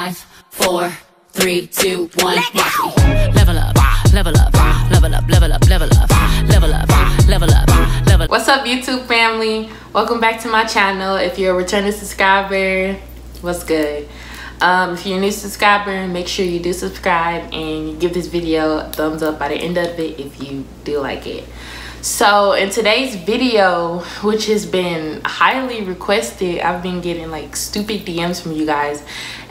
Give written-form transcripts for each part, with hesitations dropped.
5, 4, 3, 2, 1. Watch me. Level up, level up, level up, level up, level up, level up, level up, level up. What's up, YouTube family? Welcome back to my channel. If you're a returning subscriber, what's good? If you're a new subscriber, make sure you do subscribe and you give this video a thumbs up by the end of it if you do like it. So in today's video, which has been highly requested, I've been getting like stupid DMs from you guys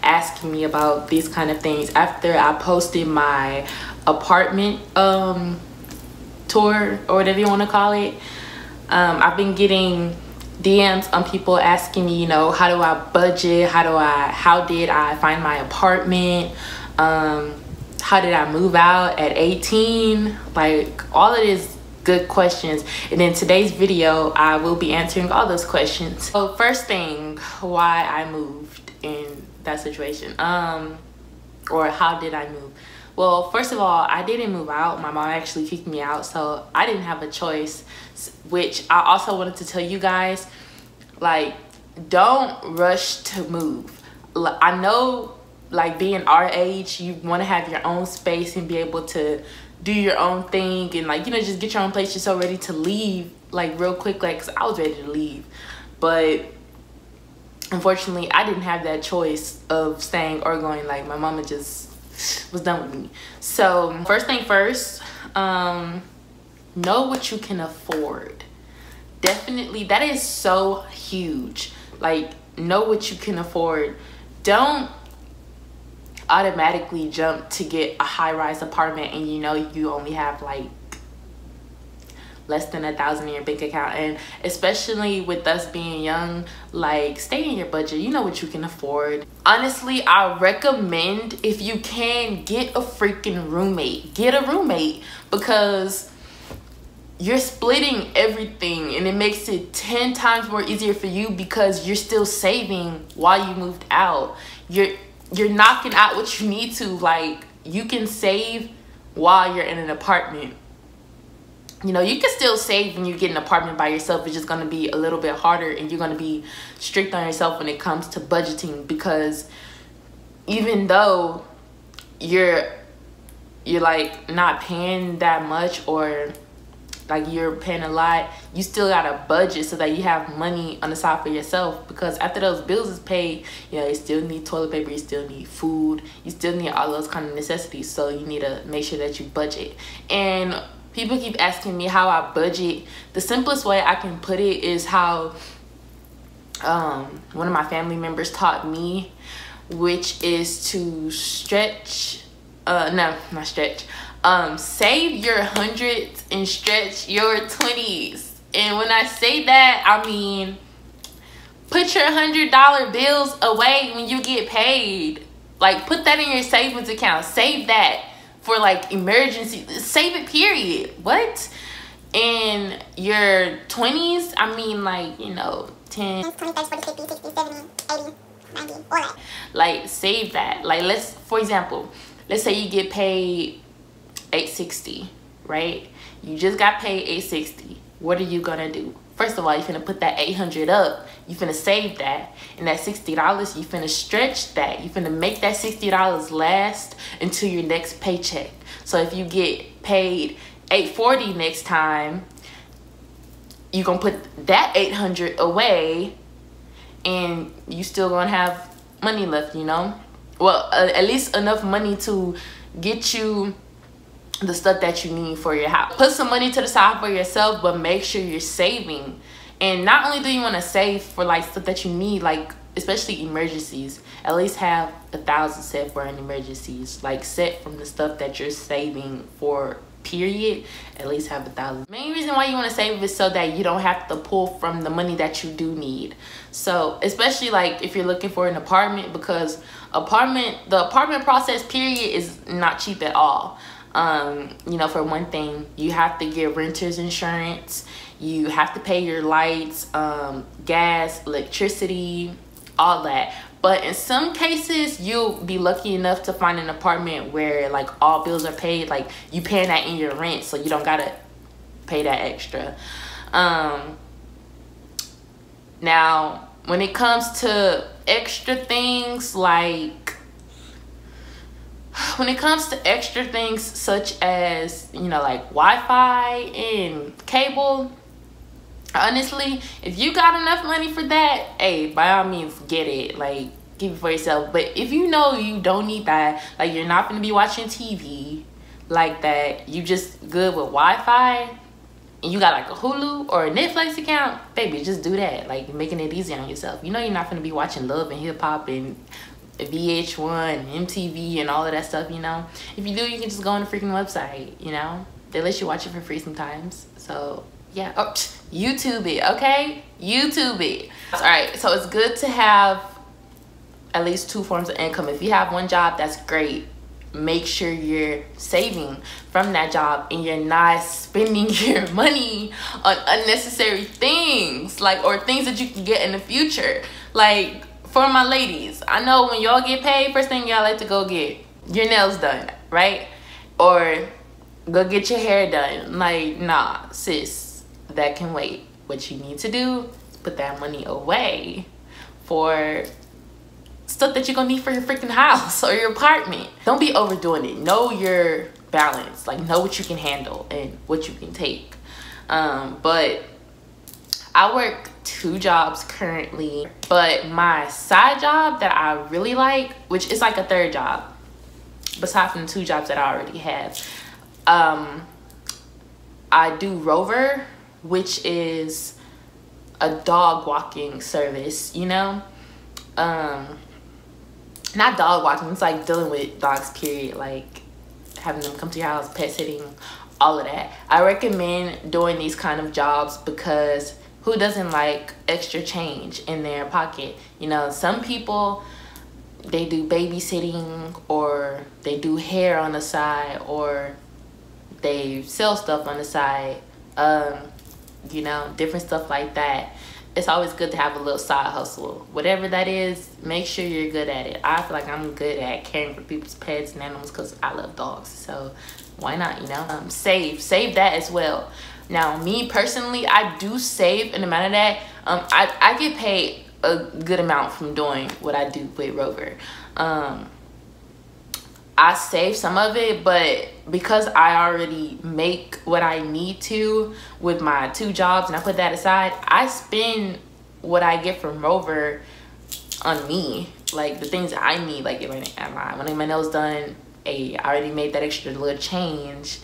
asking me about these kind of things after I posted my apartment tour, or whatever you want to call it. I've been getting DMs on people asking me, you know, how do I budget, how did I find my apartment, how did I move out at 18, like all of this good questions. And in today's video I will be answering all those questions. So first thing, why I moved in that situation, or how did I move? Well, first of all, I didn't move out. My mom actually kicked me out, so I didn't have a choice, which I also wanted to tell you guys, like, don't rush to move. I know, like, being our age, you want to have your own space and be able to do your own thing and, like, you know, just get your own place. You're so ready to leave, like, real quick, like, 'cause I was ready to leave. But unfortunately, I didn't have that choice of staying or going. Like, my mama just was done with me. So first thing first, know what you can afford. Definitely, that is so huge. Like, know what you can afford. Don't automatically jump to get a high-rise apartment and you know you only have like less than $1,000 in your bank account. And especially with us being young, like, stay in your budget. You know what you can afford. Honestly, I recommend, if you can, get a freaking roommate. Get a roommate, because you're splitting everything and it makes it 10 times more easier for you, because you're still saving while you moved out. You're knocking out what you need to. Like, you can save while you're in an apartment. You know, you can still save when you get an apartment by yourself. It's just going to be a little bit harder, and you're going to be strict on yourself when it comes to budgeting, because even though you're like not paying that much, or like you're paying a lot, you still got a budget so that you have money on the side for yourself, because after those bills is paid, you know, you still need toilet paper, you still need food, you still need all those kind of necessities. So you need to make sure that you budget. And people keep asking me how I budget. The simplest way I can put it is how one of my family members taught me, which is to stretch, save your hundreds and stretch your 20s. And when I say that, I mean, put your $100 bills away when you get paid. Like, put that in your savings account. Save that for, like, emergency. Save it, period. What? In your 20s, I mean, like, you know, 10, 20, 30, 40, 50, 60, 70, 80, 90, all that. Like, save that. Like, for example, let's say you get paid $860, right? You just got paid $860. What are you gonna do? First of all, you're finna put that $800 up. You finna save that, and that $60, you finna stretch that. You finna make that $60 last until your next paycheck. So if you get paid $840 next time, you gonna put that $800 away, and you still gonna have money left, you know? Well, at least enough money to get you the stuff that you need for your house. Put some money to the side for yourself, but make sure you're saving. And not only do you want to save for, like, stuff that you need, like, especially emergencies, at least have $1,000 set for an emergencies. Like, set from the stuff that you're saving for, period, at least have $1,000. Main reason why you want to save is so that you don't have to pull from the money that you do need. So especially, like, if you're looking for an apartment, because the apartment process, period, is not cheap at all. You know, for one thing, you have to get renter's insurance, you have to pay your lights, gas, electricity, all that. But in some cases, you'll be lucky enough to find an apartment where, like, all bills are paid. Like, you paying that in your rent, so you don't gotta pay that extra. Now, when it comes to extra things like when it comes to extra things such as, you know, like Wi-Fi and cable, honestly, if you got enough money for that, hey, by all means, get it. Like, keep it for yourself. But if you know you don't need that, like you're not going to be watching TV like that, you just good with Wi-Fi, and you got like a Hulu or a Netflix account, baby, just do that. Like, making it easy on yourself. You know you're not going to be watching Love and Hip Hop and VH1, MTV, and all of that stuff, you know. If you do, you can just go on the freaking website, you know. They let you watch it for free sometimes. So, yeah. Oh, YouTube it, okay? YouTube it. All right, so it's good to have at least 2 forms of income. If you have one job, that's great. Make sure you're saving from that job and you're not spending your money on unnecessary things, like, or things that you can get in the future. Like, for my ladies, I know when y'all get paid, first thing y'all like to go get your nails done, right? Or go get your hair done. Like, nah, sis, that can wait. What you need to do is put that money away for stuff that you're gonna need for your freaking house or your apartment. Don't be overdoing it. Know your balance. Like, know what you can handle and what you can take. But I work 2 jobs currently, but my side job that I really like, which is like a 3rd job besides from the 2 jobs that I already have, I do Rover, which is a dog walking service, you know. Not dog walking, it's like dealing with dogs, period. Like having them come to your house, pet sitting, all of that. I recommend doing these kind of jobs because who doesn't like extra change in their pocket? You know, some people, they do babysitting, or they do hair on the side, or they sell stuff on the side, you know, different stuff like that. It's always good to have a little side hustle. Whatever that is, make sure you're good at it. I feel like I'm good at caring for people's pets and animals because I love dogs. So why not, you know? Save that as well. Now, me personally, I do save an amount of that. I get paid a good amount from doing what I do with Rover. I save some of it, but because I already make what I need to with my 2 jobs and I put that aside, I spend what I get from Rover on me, like the things I need. Like when I get my nails done, hey, I already made that extra little change.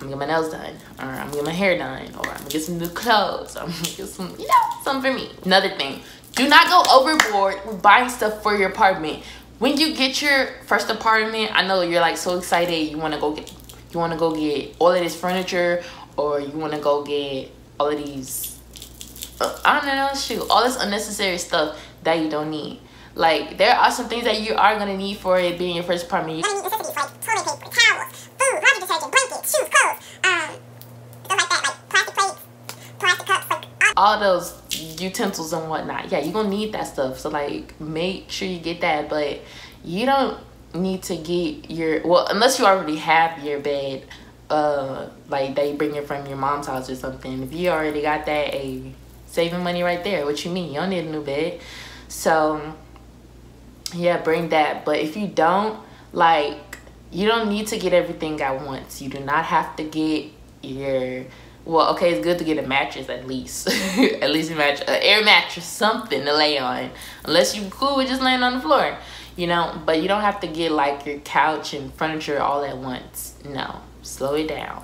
I'm gonna get my nails done, or I'm gonna get my hair done, or I'm gonna get some new clothes, or I'm gonna get some, you know, something for me. Another thing, do not go overboard with buying stuff for your apartment. When you get your first apartment, I know you're like so excited. You want to go get all of this furniture, or you want to go get all of these, I don't know, shoot, all this unnecessary stuff that you don't need. Like, there are some things that you are gonna need for it being your first apartment. You're gonna need necessities like toilet paper, towels, food, laundry detergent, blankets, shoes, clothes, stuff like that, like plastic plates, plastic cups, like all those utensils and whatnot. Yeah, you're gonna need that stuff, so like make sure you get that. But you don't need to get your, well, unless you already have your bed, like they bring it from your mom's house or something. If you already got that, hey, saving money right there. What you mean? You don't need a new bed. So yeah, bring that. But if you don't, like, you don't need to get everything at once. You do not have to get your, well, okay, it's good to get a mattress at least. At least a mattress, an air mattress, something to lay on. Unless you cool with just laying on the floor, you know. But you don't have to get like your couch and furniture all at once. No, slow it down.